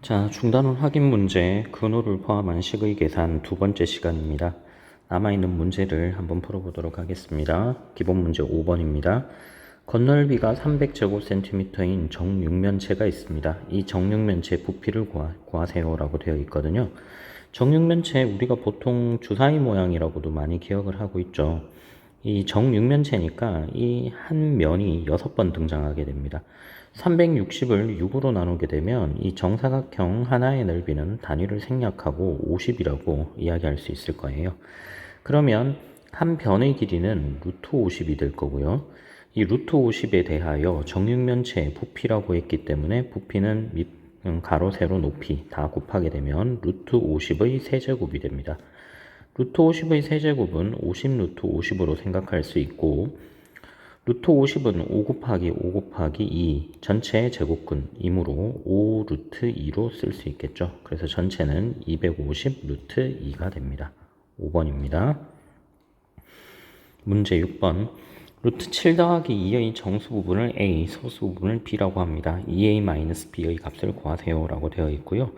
자, 중단원 확인 문제, 근호를 포함한 식의 계산 두 번째 시간입니다. 남아있는 문제를 한번 풀어보도록 하겠습니다. 기본 문제 5번입니다. 건널비가 300제곱센티미터인 정육면체가 있습니다. 이 정육면체 부피를 구하세요라고 되어 있거든요. 정육면체 우리가 보통 주사위 모양이라고도 많이 기억을 하고 있죠. 이 정육면체니까 이 한 면이 6번 등장하게 됩니다. 360을 6으로 나누게 되면 이 정사각형 하나의 넓이는 단위를 생략하고 50이라고 이야기할 수 있을 거예요. 그러면 한 변의 길이는 루트 50이 될 거고요. 이 루트 50에 대하여 정육면체의 부피라고 했기 때문에 부피는 가로, 세로, 높이 다 곱하게 되면 루트 50의 세제곱이 됩니다. 루트 50의 세제곱은 50 루트 50으로 생각할 수 있고, 루트 50은 5 곱하기 5 곱하기 2 전체의 제곱근이므로 5 루트 2로 쓸 수 있겠죠. 그래서 전체는 250 루트 2가 됩니다. 5번입니다. 문제 6번. 루트 7 더하기 2의 정수 부분을 A, 소수 부분을 B라고 합니다. 2A-B의 값을 구하세요 라고 되어 있고요.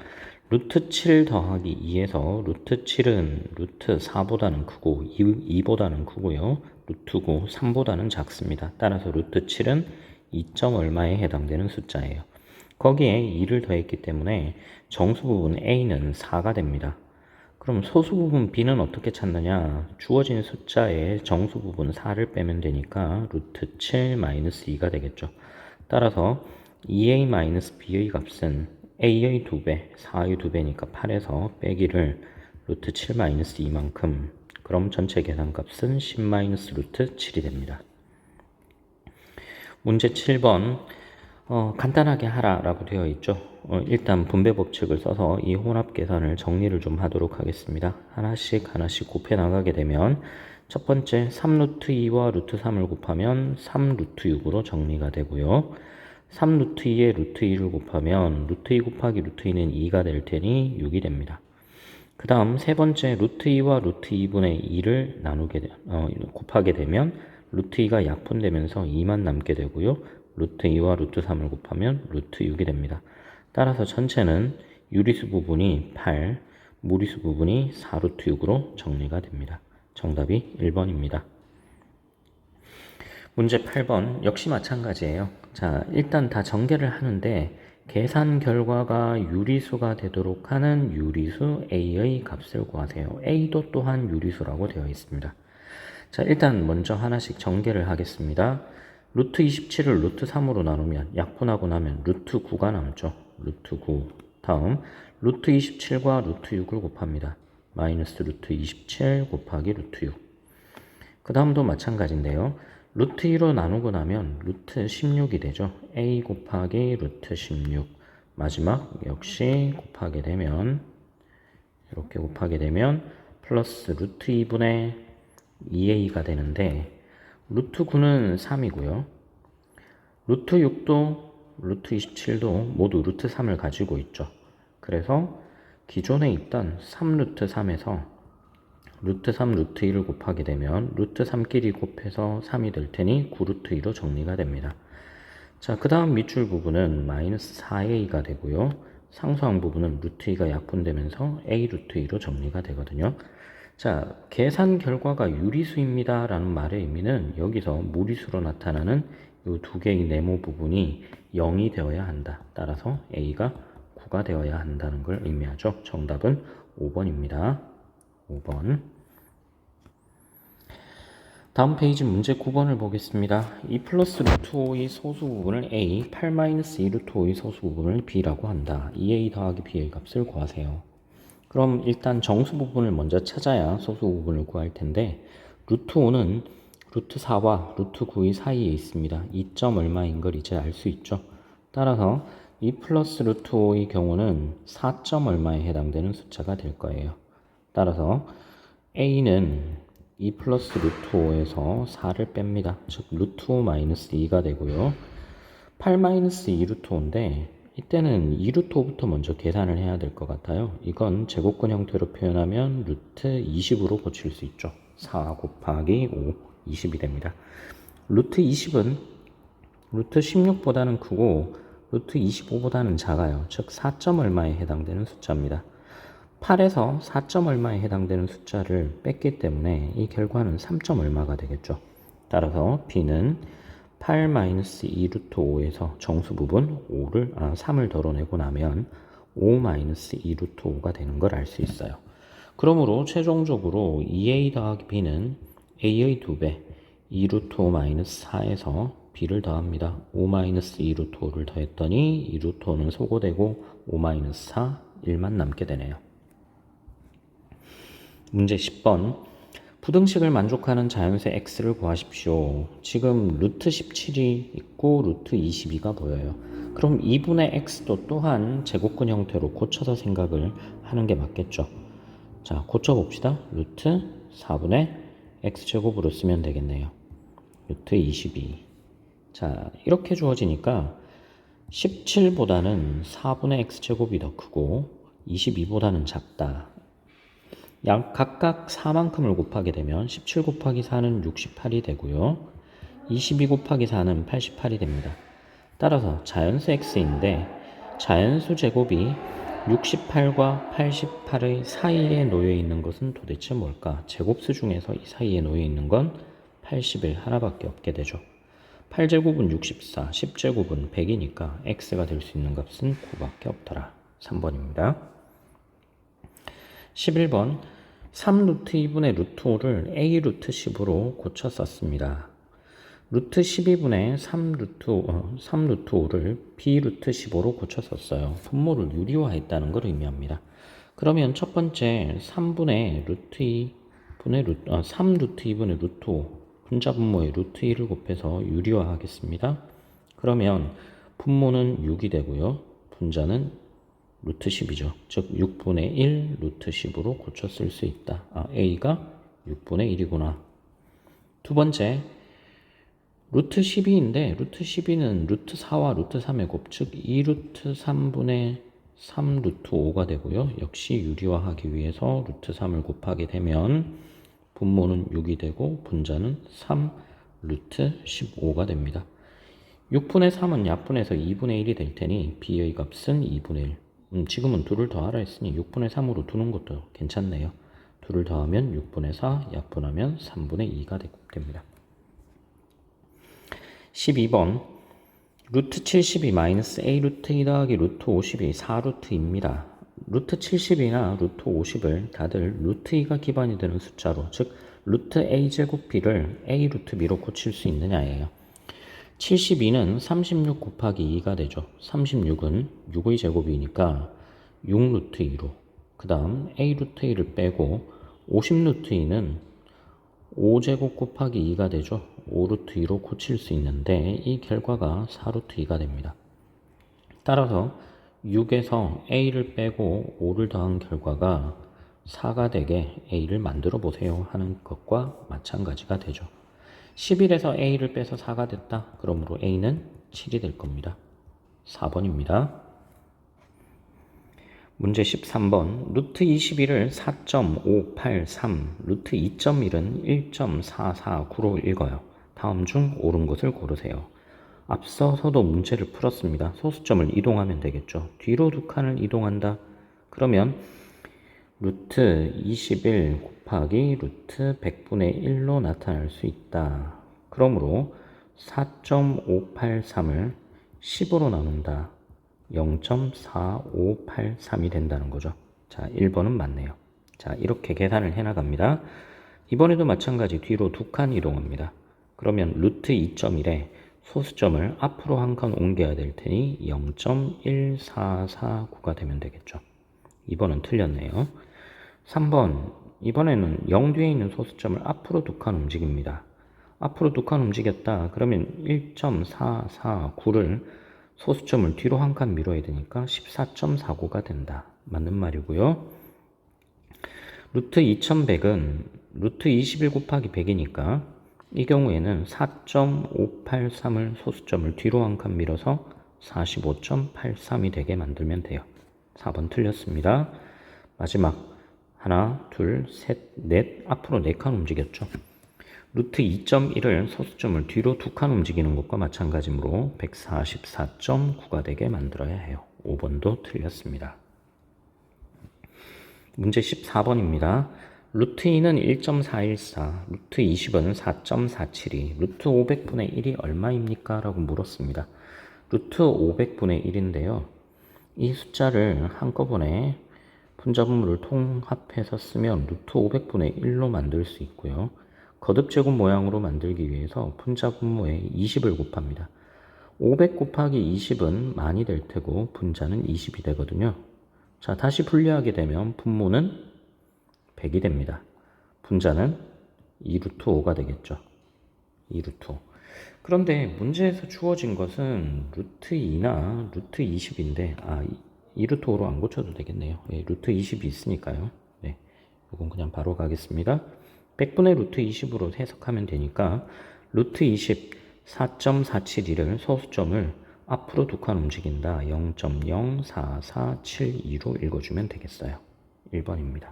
루트 7 더하기 2에서 루트 7은 루트 4보다는 크고 2보다는 크고요. 루트 9, 3보다는 작습니다. 따라서 루트 7은 2점 얼마에 해당되는 숫자예요. 거기에 2를 더했기 때문에 정수 부분 A는 4가 됩니다. 그럼 소수 부분 B는 어떻게 찾느냐? 주어진 숫자의 정수 부분 4를 빼면 되니까 루트 7 마이너스 2가 되겠죠. 따라서 2A-B의 값은 A의 2배, 4의 2배니까 8에서 빼기를 루트 7 마이너스 2만큼, 그럼 전체 계산값은 10 마이너스 루트 7이 됩니다. 문제 7번. 간단하게 하라라고 되어 있죠. 일단 분배 법칙을 써서 이 혼합 계산을 정리를 좀 하도록 하겠습니다. 하나씩 곱해 나가게 되면 첫 번째 3 루트 2와 루트 3을 곱하면 3 루트 6으로 정리가 되고요. 3 루트 2에 루트 2를 곱하면 루트 2 곱하기 루트 2는 2가 될 테니 6이 됩니다. 그 다음 세 번째 루트 2와 루트 2분의 2를 곱하게 되면 루트 2가 약분되면서 2만 남게 되고요. 루트 2와 루트 3을 곱하면 루트 6이 됩니다. 따라서 전체는 유리수 부분이 8, 무리수 부분이 4 루트 6으로 정리가 됩니다. 정답이 1번입니다. 문제 8번 역시 마찬가지예요. 자, 일단 다 전개를 하는데 계산 결과가 유리수가 되도록 하는 유리수 A의 값을 구하세요. A도 또한 유리수라고 되어 있습니다. 자, 일단 먼저 하나씩 전개를 하겠습니다. 루트 27을 루트 3으로 나누면 약분하고 나면 루트 9가 남죠. 루트 9. 다음 루트 27과 루트 6을 곱합니다. 마이너스 루트 27 곱하기 루트 6. 그 다음도 마찬가지인데요. 루트 2로 나누고 나면 루트 16이 되죠. A 곱하기 루트 16. 마지막 역시 곱하게 되면, 이렇게 곱하게 되면 플러스 루트 2분의 2A가 되는데, 루트 9는 3이고요. 루트 6도 루트 27도 모두 루트 3을 가지고 있죠. 그래서 기존에 있던 3 루트 3에서 루트 3 루트 2를 곱하게 되면 루트 3끼리 곱해서 3이 될 테니 9 루트 2로 정리가 됩니다. 자, 그 다음 밑줄 부분은 마이너스 4a가 되고요. 상수항 부분은 루트 2가 약분되면서 a 루트 2로 정리가 되거든요. 자, 계산 결과가 유리수입니다 라는 말의 의미는 여기서 무리수로 나타나는 이 두 개의 네모 부분이 0이 되어야 한다. 따라서 a가 9가 되어야 한다는 걸 의미하죠. 정답은 5번입니다. 5번. 다음 페이지 문제 9번을 보겠습니다. 2 플러스 루트 5의 소수 부분을 A, 8 마이너스 2 루트 5의 소수 부분을 B라고 한다. 2A 더하기 B의 값을 구하세요. 그럼 일단 정수 부분을 먼저 찾아야 소수 부분을 구할 텐데, 루트 5는 루트 4와 루트 9의 사이에 있습니다. 2점 얼마인 걸 이제 알 수 있죠. 따라서 2 플러스 루트 5의 경우는 4점 얼마에 해당되는 숫자가 될 거예요. 따라서 A는 2 플러스 루트 5에서 4를 뺍니다. 즉 루트 5 마이너스 2가 되고요. 8 마이너스 2 루트 5인데 이때는 2 루트 5부터 먼저 계산을 해야 될 것 같아요. 이건 제곱근 형태로 표현하면 루트 20으로 고칠 수 있죠. 4 곱하기 5, 20이 됩니다. 루트 20은 루트 16보다는 크고 루트 25보다는 작아요. 즉 4점 얼마에 해당되는 숫자입니다. 8에서 4점 얼마에 해당되는 숫자를 뺐기 때문에 이 결과는 3점 얼마가 되겠죠. 따라서 B는 8-2 루트 5에서 정수 부분 3을 덜어내고 나면 5-2 루트 5가 되는 걸 알 수 있어요. 그러므로 최종적으로 2A 더하기 B는 A의 2배 2 루트 5 마이너스 4에서 B를 더합니다. 5 마이너스 2 루트 5를 더했더니 2 루트 5는 소거되고 5 마이너스 4, 1만 남게 되네요. 문제 10번. 부등식을 만족하는 자연수 x를 구하십시오. 지금 루트 17이 있고 루트 22가 보여요. 그럼 2분의 x도 또한 제곱근 형태로 고쳐서 생각을 하는 게 맞겠죠. 자, 고쳐봅시다. 루트 4분의 x제곱으로 쓰면 되겠네요. 루트 22. 자, 이렇게 주어지니까 17보다는 4분의 x제곱이 더 크고 22보다는 작다. 각각 4만큼을 곱하게 되면 17 곱하기 4는 68이 되고요. 22 곱하기 4는 88이 됩니다. 따라서 자연수 x인데 자연수 제곱이 68과 88의 사이에 놓여 있는 것은 도대체 뭘까? 제곱수 중에서 이 사이에 놓여 있는 건 81 하나밖에 없게 되죠. 8제곱은 64, 10제곱은 100이니까 x가 될 수 있는 값은 9밖에 없더라. 3번입니다. 11번 3루트 2분의 루트 5를 A 루트 10으로 고쳐 썼습니다. 루트 12분의 3루트 5를 B 루트 15로 고쳐 썼어요. 분모를 유리화했다는 걸 의미합니다. 그러면 첫 번째 3루트 2분의 루트 5 분자 분모에 루트 2를 곱해서 유리화하겠습니다. 그러면 분모는 6이 되고요. 분자는 루트 10이죠. 즉 6분의 1 루트 10으로 고쳐 쓸 수 있다. A가 6분의 1이구나. 두 번째 루트 12인데 루트 12는 루트 4와 루트 3의 곱, 즉 2 루트 3분의 3 루트 5가 되고요. 역시 유리화하기 위해서 루트 3을 곱하게 되면 분모는 6이 되고 분자는 3 루트 15가 됩니다. 6분의 3은 약분해서 2분의 1이 될 테니 B의 값은 2분의 1. 지금은 2를 더하라 했으니 6분의 3으로 두는 것도 괜찮네요. 2를 더하면 6분의 4, 약분하면 3분의 2가 됩니다. 12번 루트 72 마이너스 A 루트 2 더하기 루트 50이 4루트입니다. 루트 70이나 루트 50을 다들 루트 2가 기반이 되는 숫자로, 즉 루트 A제곱 B를 A 루트 B로 고칠 수 있느냐예요. 72는 36 곱하기 2가 되죠. 36은 6의 제곱이니까 6 루트 2로, 그 다음 A 루트 2를 빼고 50 루트 2는 5제곱 곱하기 2가 되죠. 5 루트 2로 고칠 수 있는데 이 결과가 4 루트 2가 됩니다. 따라서 6에서 A를 빼고 5를 더한 결과가 4가 되게 A를 만들어 보세요 하는 것과 마찬가지가 되죠. 11에서 A를 빼서 4가 됐다. 그러므로 A는 7이 될 겁니다. 4번입니다. 문제 13번 루트 21을 4.583, 루트 2.1은 1.449로 읽어요. 다음 중 옳은 것을 고르세요. 앞서서도 문제를 풀었습니다. 소수점을 이동하면 되겠죠. 뒤로 두 칸을 이동한다. 그러면 루트 21 곱하기 루트 100분의 1로 나타날 수 있다. 그러므로 4.583을 10으로 나눈다. 0.4583이 된다는 거죠. 자, 1번은 맞네요. 자, 이렇게 계산을 해나갑니다. 이번에도 마찬가지 뒤로 두 칸 이동합니다. 그러면 루트 2.1에 소수점을 앞으로 한 칸 옮겨야 될 테니 0.1449가 되면 되겠죠. 2번은 틀렸네요. 3번, 이번에는 0 뒤에 있는 소수점을 앞으로 두 칸 움직입니다. 앞으로 두 칸 움직였다. 그러면 1.449를 소수점을 뒤로 한 칸 밀어야 되니까 14.49가 된다. 맞는 말이고요. 루트 2100은 루트 21 곱하기 100이니까 이 경우에는 4.583을 소수점을 뒤로 한 칸 밀어서 45.83이 되게 만들면 돼요. 4번 틀렸습니다. 마지막 하나, 둘, 셋, 넷, 앞으로 4칸 움직였죠. 루트 2.1을 소수점을 뒤로 2칸 움직이는 것과 마찬가지므로 144.9가 되게 만들어야 해요. 5번도 틀렸습니다. 문제 14번입니다. 루트 2는 1.414, 루트 20은 4.472, 루트 500분의 1이 얼마입니까? 라고 물었습니다. 루트 500분의 1인데요. 이 숫자를 한꺼번에 분자분모를 통합해서 쓰면 루트 500분의 1로 만들 수 있고요. 거듭제곱 모양으로 만들기 위해서 분자분모에 20을 곱합니다. 500 곱하기 20은 만이 될 테고 분자는 20이 되거든요. 자, 다시 분리하게 되면 분모는 100이 됩니다. 분자는 2루트 5가 되겠죠. 2루트 5. 그런데 문제에서 주어진 것은 루트 2나 루트 20인데 2루트 5로 안 고쳐도 되겠네요. 예, 루트 20이 있으니까요. 네, 이건 그냥 바로 가겠습니다. 100분의 루트 20으로 해석하면 되니까 루트 20 4.472를 소수점을 앞으로 2칸 움직인다. 0.04472로 읽어주면 되겠어요. 1번입니다.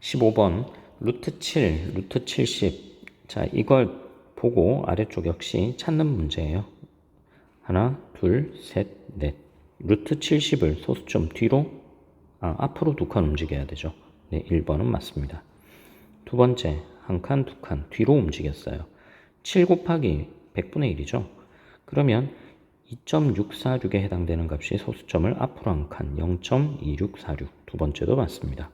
15번 루트 7, 루트 70. 자, 이걸 보고 아래쪽 역시 찾는 문제예요. 하나, 둘, 셋, 넷. 루트 70을 소수점 뒤로 앞으로 2칸 움직여야 되죠. 네, 1번은 맞습니다. 두 번째, 한 칸, 2칸 뒤로 움직였어요. 7 곱하기 100분의 1이죠. 그러면 2.646에 해당되는 값이 소수점을 앞으로 한 칸, 0.2646. 두 번째도 맞습니다.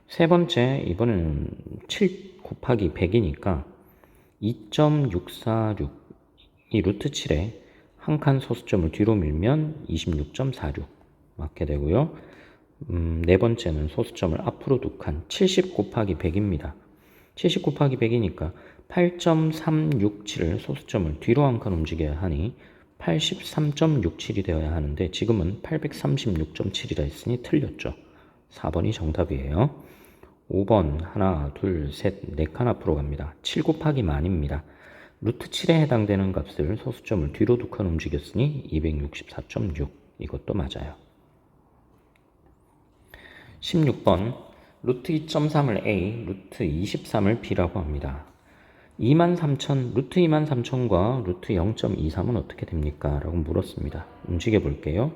세 번째, 이번에는 7 곱하기 100이니까 2.646, 이 루트 7에 한 칸 소수점을 뒤로 밀면 26.46 맞게 되고요. 네 번째는 소수점을 앞으로 2칸, 70 곱하기 100입니다. 70 곱하기 100이니까 8.367을 소수점을 뒤로 한 칸 움직여야 하니 83.67이 되어야 하는데 지금은 836.7이라 했으니 틀렸죠. 4번이 정답이에요. 5번 하나, 둘, 셋, 4칸 앞으로 갑니다. 7 곱하기 만입니다. 루트 7에 해당되는 값을 소수점을 뒤로 2칸 움직였으니 264.6. 이것도 맞아요. 16번 루트 2.3을 A, 루트 23을 B라고 합니다. 23,000, 루트 23,000과 루트 0.23은 어떻게 됩니까? 라고 물었습니다. 움직여 볼게요.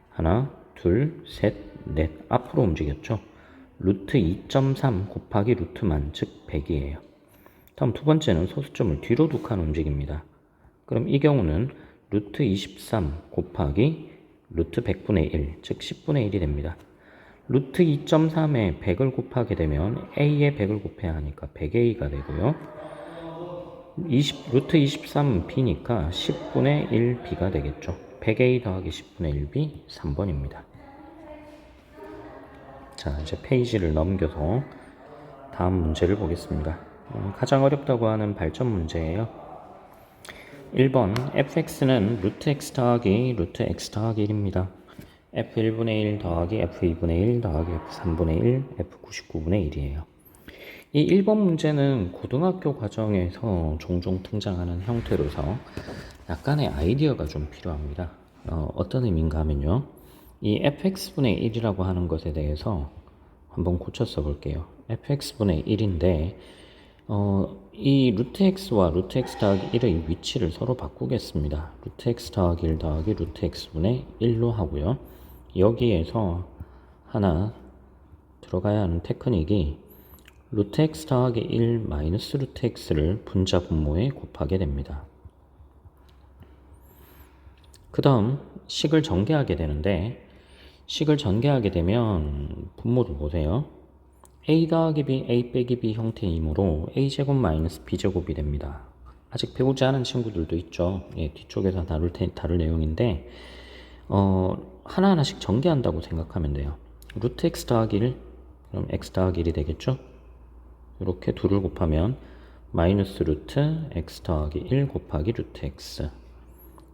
하나, 둘, 셋, 넷. 앞으로 움직였죠. 루트 2.3 곱하기 루트만, 즉 100이에요. 다음 두 번째는 소수점을 뒤로 2칸 움직입니다. 그럼 이 경우는 루트 23 곱하기 루트 100분의 1, 즉 10분의 1이 됩니다. 루트 2.3에 100을 곱하게 되면 A에 100을 곱해야 하니까 100A가 되고요. 루트 23은 B니까 10분의 1B가 되겠죠. 100A 더하기 10분의 1B 3번입니다. 자, 이제 페이지를 넘겨서 다음 문제를 보겠습니다. 가장 어렵다고 하는 발전 문제예요. 1번 fx는 루트 x 더하기 루트 x 더하기 1입니다. f1분의 1 더하기 f2분의 1 더하기 f3분의 1, f99분의 1이에요. 이 1번 문제는 고등학교 과정에서 종종 등장하는 형태로서 약간의 아이디어가 좀 필요합니다. 어떤 의미인가 하면요. 이 fx분의 1이라고 하는 것에 대해서 한번 고쳐 써볼게요. fx분의 1인데 이 루트 x와 루트 x 더하기 1의 위치를 서로 바꾸겠습니다. 루트 x 더하기 1 더하기 루트 x분의 1로 하고요. 여기에서 하나 들어가야 하는 테크닉이 루트 x 더하기 1 마이너스 루트 x를 분자 분모에 곱하게 됩니다. 그 다음 식을 전개하게 되는데 식을 전개하게 되면 분모를 보세요. a 더하기 b, a 빼기 b 형태이므로 a제곱 마이너스 b제곱이 됩니다. 아직 배우지 않은 친구들도 있죠. 예, 뒤쪽에서 다룰 내용인데 하나하나씩 전개한다고 생각하면 돼요. 루트 x 더하기 1, 그럼 x 더하기 1이 되겠죠? 이렇게 둘을 곱하면 마이너스 루트 x 더하기 1 곱하기 루트 x,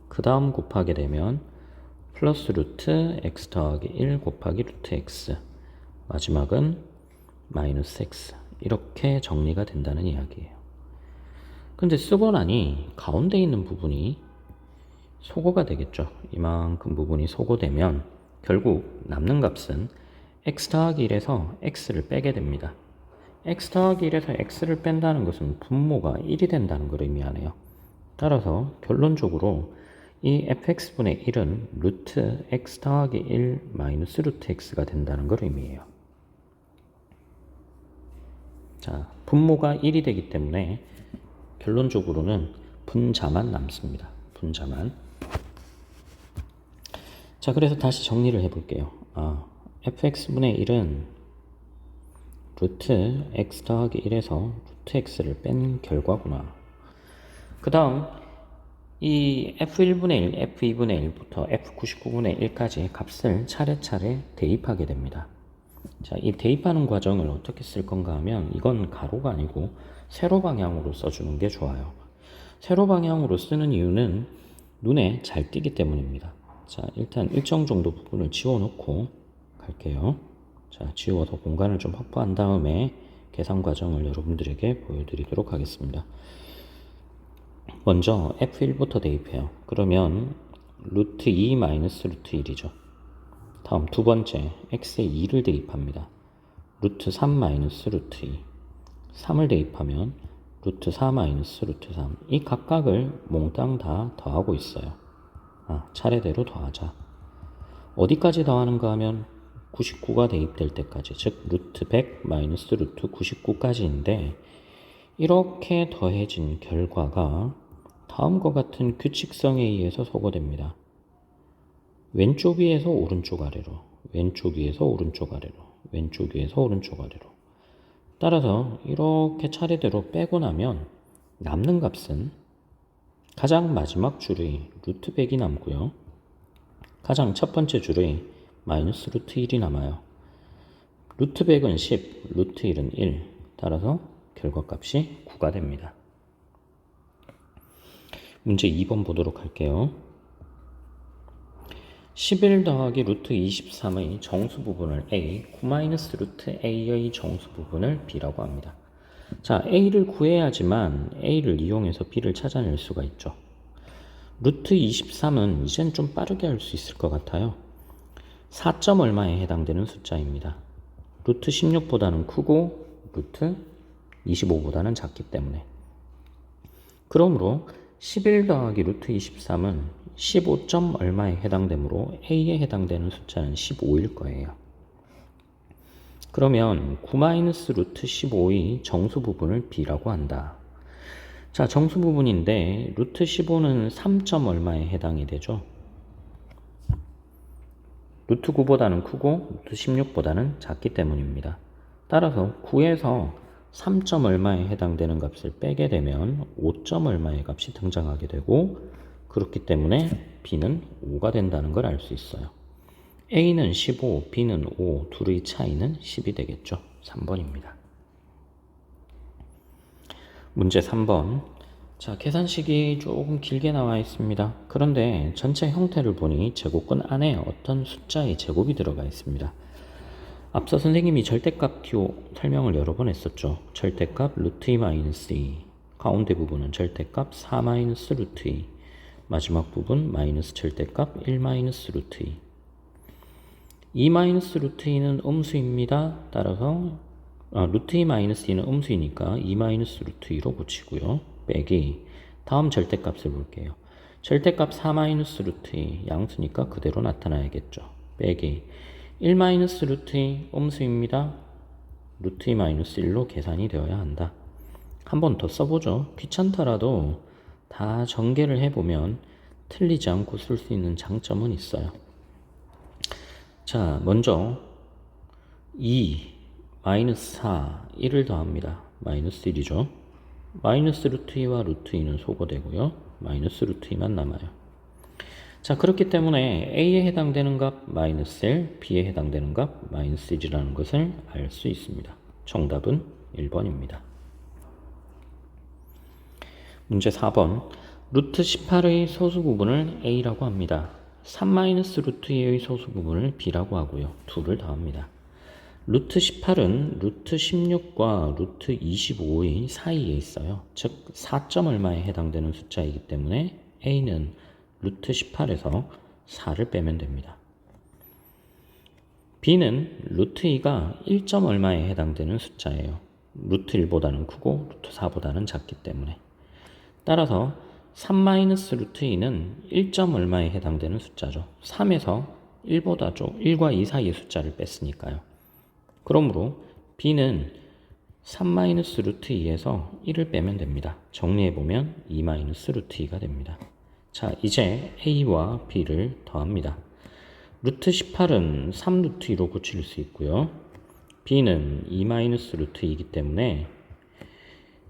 그 다음 곱하게 되면 플러스 루트 x 더하기 1 곱하기 루트 x, 마지막은 마이너스 x. 이렇게 정리가 된다는 이야기예요. 근데 쓰고 나니 가운데 있는 부분이 소거가 되겠죠. 이만큼 부분이 소거되면 결국 남는 값은 x 더하기 1에서 x를 빼게 됩니다. x 더하기 1에서 x를 뺀다는 것은 분모가 1이 된다는 걸 의미하네요. 따라서 결론적으로 이 fx분의 1은 루트 x 더하기 1 마이너스 루트 x가 된다는 걸 의미해요. 자, 분모가 1이 되기 때문에 결론적으로는 분자만 남습니다. 분자만. 자, 그래서 다시 정리를 해볼게요. fx분의 1은 루트 x 더하기 1에서 루트 x를 뺀 결과구나. 그 다음 이 f1분의 1, f2분의 1부터 f99분의 1까지 값을 차례차례 대입하게 됩니다. 자, 이 대입하는 과정을 어떻게 쓸 건가 하면 이건 가로가 아니고 세로 방향으로 써주는 게 좋아요. 세로 방향으로 쓰는 이유는 눈에 잘 띄기 때문입니다. 자, 일단 일정 정도 부분을 지워놓고 갈게요. 자, 지워서 공간을 좀 확보한 다음에 계산 과정을 여러분들에게 보여드리도록 하겠습니다. 먼저 f1부터 대입해요. 그러면 루트 2 마이너스 루트 1이죠. 다음 두 번째 x에 2를 대입합니다. 루트 3 마이너스 루트 2. 3을 대입하면 루트 4 마이너스 루트 3. 이 각각을 몽땅 다 더하고 있어요. 차례대로 더하자. 어디까지 더하는가 하면 99가 대입될 때까지, 즉 루트 100 마이너스 루트 99까지인데 이렇게 더해진 결과가 다음과 같은 규칙성에 의해서 소거됩니다. 왼쪽 위에서 오른쪽 아래로, 왼쪽 위에서 오른쪽 아래로, 왼쪽 위에서 오른쪽 아래로. 따라서 이렇게 차례대로 빼고 나면 남는 값은 가장 마지막 줄의 루트 100이 남고요. 가장 첫 번째 줄의 마이너스 루트 1이 남아요. 루트 100은 10, 루트 1은 1. 따라서 결과값이 9가 됩니다. 문제 2번 보도록 할게요. 11 더하기 루트 23의 정수 부분을 A, 9 마이너스 루트 A의 정수 부분을 B라고 합니다. 자, A를 구해야지만 A를 이용해서 B를 찾아낼 수가 있죠. 루트 23은 이젠 좀 빠르게 할 수 있을 것 같아요. 4점 얼마에 해당되는 숫자입니다. 루트 16보다는 크고 루트 25보다는 작기 때문에. 그러므로 11 더하기 루트 23은 15점 얼마에 해당되므로 A에 해당되는 숫자는 15일 거예요. 그러면 9 마이너스 루트 15의 정수 부분을 B라고 한다. 자, 정수 부분인데 루트 15는 3점 얼마에 해당이 되죠? 루트 9보다는 크고 루트 16보다는 작기 때문입니다. 따라서 9에서 3점 얼마에 해당되는 값을 빼게 되면 5점 얼마의 값이 등장하게 되고, 그렇기 때문에 B는 5가 된다는 걸 알 수 있어요. A는 15, B는 5, 둘의 차이는 10이 되겠죠. 3번입니다. 문제 3번. 자, 계산식이 조금 길게 나와 있습니다. 그런데 전체 형태를 보니 제곱권 안에 어떤 숫자의 제곱이 들어가 있습니다. 앞서 선생님이 절대값 기호 설명을 여러 번 했었죠. 절대값 루트 2 마이너스 2, 가운데 부분은 절대값 4 마이너스 루트 2, 마지막 부분 마이너스 절대값 1 마이너스 루트 2. 2 마이너스 루트 2는 음수입니다. 따라서 루트 2 마이너스 2는 음수이니까 2 마이너스 루트 2로 고치고요. 빼기. 다음 절대값을 볼게요. 절대값 4 마이너스 루트 2 양수니까 그대로 나타나야겠죠. 빼기. 1 마이너스 루트 2 음수입니다. 루트 2 마이너스 1로 계산이 되어야 한다. 한 번 더 써보죠. 귀찮더라도 다 전개를 해보면 틀리지 않고 쓸 수 있는 장점은 있어요. 자, 먼저 2, 마이너스 4, 1을 더합니다. 마이너스 1이죠. 마이너스 루트 2와 루트 2는 소거되고요. 마이너스 루트 2만 남아요. 자, 그렇기 때문에 A에 해당되는 값 마이너스 1, B에 해당되는 값 마이너스 1이라는 것을 알 수 있습니다. 정답은 1번입니다. 문제 4번. 루트 18의 소수 부분을 A라고 합니다. 3 마이너스 루트 2의 소수 부분을 B라고 하고요. 2를 더합니다. 루트 18은 루트 16과 루트 25의 사이에 있어요. 즉 4점 얼마에 해당되는 숫자이기 때문에 A는 루트 18에서 4를 빼면 됩니다. B는 루트 2가 1점 얼마에 해당되는 숫자예요. 루트 1보다는 크고 루트 4보다는 작기 때문에. 따라서 3-루트 2는 1점 얼마에 해당되는 숫자죠. 3에서 1과 2 사이의 숫자를 뺐으니까요. 그러므로 b는 3-루트 2에서 1을 빼면 됩니다. 정리해보면 2-루트 2가 됩니다. 자, 이제 a와 b를 더합니다. 루트 18은 3루트 2로 고칠 수 있고요. b는 2-루트 2이기 때문에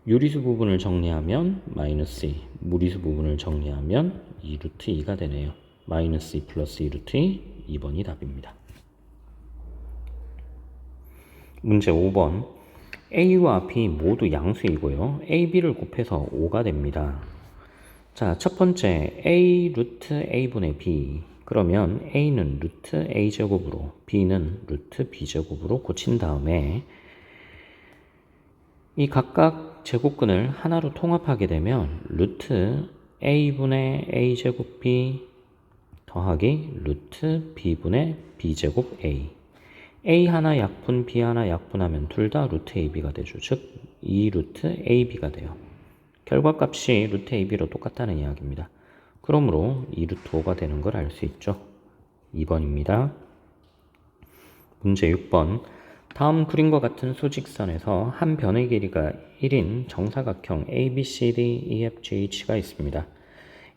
유리수 부분을 정리하면 마이너스 2, 무리수 부분을 정리하면 2루트 2가 되네요. 마이너스 2 플러스 2루트 2, 2번이 답입니다. 문제 5번. A와 B 모두 양수이고요. A, B를 곱해서 5가 됩니다. 자, 첫 번째 A 루트 A분의 B. 그러면 A는 루트 A제곱으로 B는 루트 B제곱으로 고친 다음에 이 각각 제곱근을 하나로 통합하게 되면 루트 A분의 A제곱 B 더하기 루트 B분의 B제곱 A. A 하나 약분 B 하나 약분하면 둘 다 루트 AB가 되죠. 즉 2루트 AB가 돼요. 결과값이 루트 AB로 똑같다는 이야기입니다. 그러므로 2루트 5가 되는 걸 알 수 있죠. 2번입니다. 문제 6번. 다음 그림과 같은 수직선에서 한 변의 길이가 1인 정사각형 ABCD EFGH가 있습니다.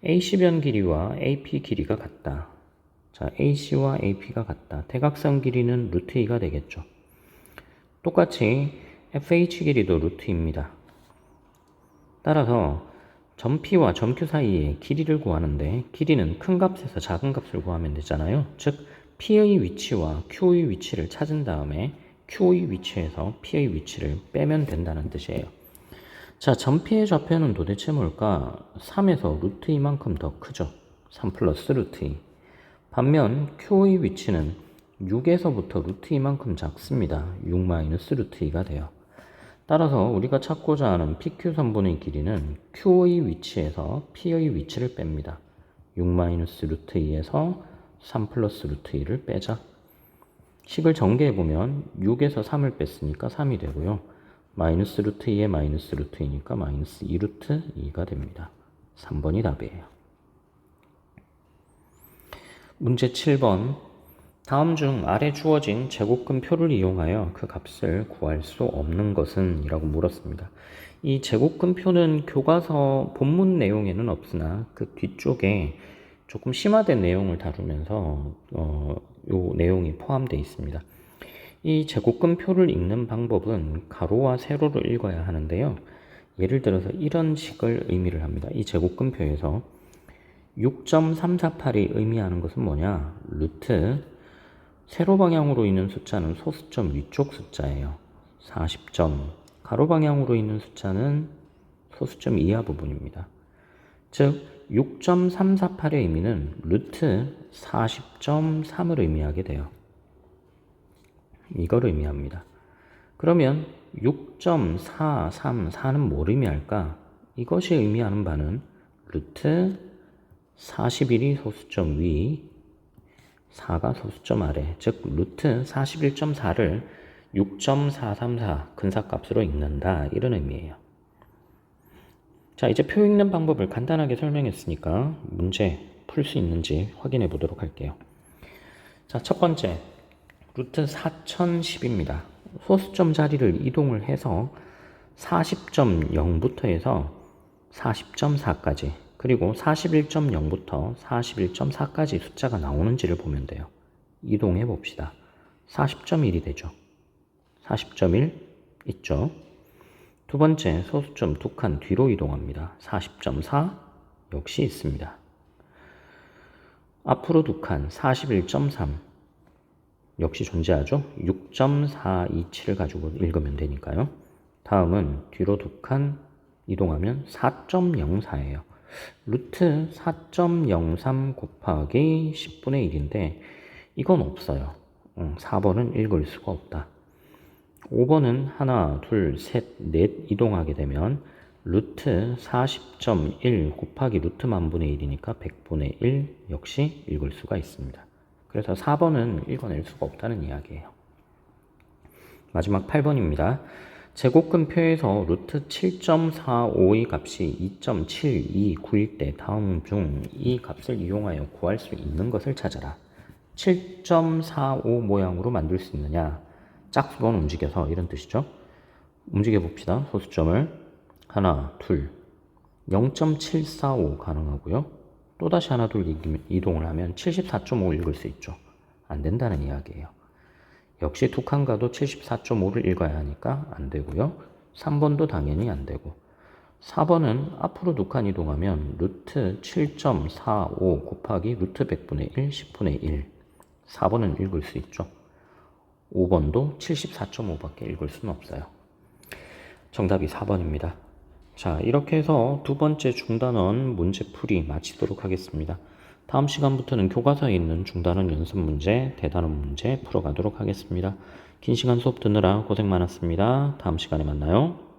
AC변 길이와 AP 길이가 같다. 자, AC와 AP가 같다. 대각선 길이는 루트 2가 되겠죠. 똑같이 FH 길이도 루트 2입니다. 따라서 점 P와 점 Q 사이의 길이를 구하는데 길이는 큰 값에서 작은 값을 구하면 되잖아요. 즉 P의 위치와 Q의 위치를 찾은 다음에 Q의 위치에서 P의 위치를 빼면 된다는 뜻이에요. 자, 점 P의 좌표는 도대체 뭘까? 3에서 루트 2만큼 더 크죠. 3 플러스 루트 2. 반면 Q의 위치는 6에서부터 루트 2만큼 작습니다. 6 마이너스 루트 2가 돼요. 따라서 우리가 찾고자 하는 PQ선분의 길이는 Q의 위치에서 P의 위치를 뺍니다. 6 마이너스 루트 2에서 3 플러스 루트 2를 빼자. 식을 전개해보면 6에서 3을 뺐으니까 3이 되고요. 마이너스 루트 2에 마이너스 루트 2니까 마이너스 2루트 2가 됩니다. 3번이 답이에요. 문제 7번. 다음 중 아래 주어진 제곱근 표를 이용하여 그 값을 구할 수 없는 것은? 이라고 물었습니다. 이 제곱근 표는 교과서 본문 내용에는 없으나 그 뒤쪽에 조금 심화된 내용을 다루면서 요 내용이 포함되어 있습니다. 이 제곱근 표를 읽는 방법은 가로와 세로를 읽어야 하는데요. 예를 들어서 이런 식을 의미를 합니다. 이 제곱근 표에서 6.348이 의미하는 것은 뭐냐? 루트 세로 방향으로 있는 숫자는 소수점 위쪽 숫자예요. 40점. 가로 방향으로 있는 숫자는 소수점 이하 부분입니다. 즉 6.348의 의미는 루트 40.3을 의미하게 돼요. 이걸 의미합니다. 그러면 6.434는 뭘 의미할까? 이것이 의미하는 바는 루트 41이 소수점 위, 4가 소수점 아래, 즉 루트 41.4를 6.434 근사값으로 읽는다, 이런 의미예요. 자, 이제 표 읽는 방법을 간단하게 설명했으니까 문제 풀 수 있는지 확인해 보도록 할게요. 자, 첫 번째 루트 4010입니다. 소수점 자리를 이동을 해서 40.0부터 해서 40.4까지, 그리고 41.0부터 41.4까지 숫자가 나오는지를 보면 돼요. 이동해 봅시다. 40.1이 되죠. 40.1 있죠. 두 번째, 소수점 두 칸 뒤로 이동합니다. 40.4 역시 있습니다. 앞으로 두 칸 41.3 역시 존재하죠. 6.427을 가지고 읽으면 되니까요. 다음은 뒤로 두 칸 이동하면 4.04예요. 루트 4.03 곱하기 10분의 1인데 이건 없어요. 4번은 읽을 수가 없다. 5번은 하나, 둘, 셋, 넷 이동하게 되면 루트 40.1 곱하기 루트 만분의 1이니까 100분의 1 역시 읽을 수가 있습니다. 그래서 4번은 읽어낼 수가 없다는 이야기예요. 마지막 8번입니다. 제곱근표에서 루트 7.45의 값이 2.72구일 때 다음 중 이 값을 이용하여 구할 수 있는 것을 찾아라. 7.45 모양으로 만들 수 있느냐? 짝수번 움직여서 이런 뜻이죠. 움직여 봅시다. 소수점을 하나, 둘, 0.745 가능하고요. 또다시 하나, 둘 이동을 하면 74.5 읽을 수 있죠. 안 된다는 이야기예요. 역시 두 칸가도 74.5를 읽어야 하니까 안 되고요. 3번도 당연히 안 되고 4번은 앞으로 두 칸 이동하면 루트 7.45 곱하기 루트 100분의 1, 10분의 1 4번은 읽을 수 있죠. 5번도 74.5밖에 읽을 수는 없어요. 정답이 4번입니다. 자, 이렇게 해서 두 번째 중단원 문제풀이 마치도록 하겠습니다. 다음 시간부터는 교과서에 있는 중단원 연습 문제, 대단원 문제 풀어가도록 하겠습니다. 긴 시간 수업 듣느라 고생 많았습니다. 다음 시간에 만나요.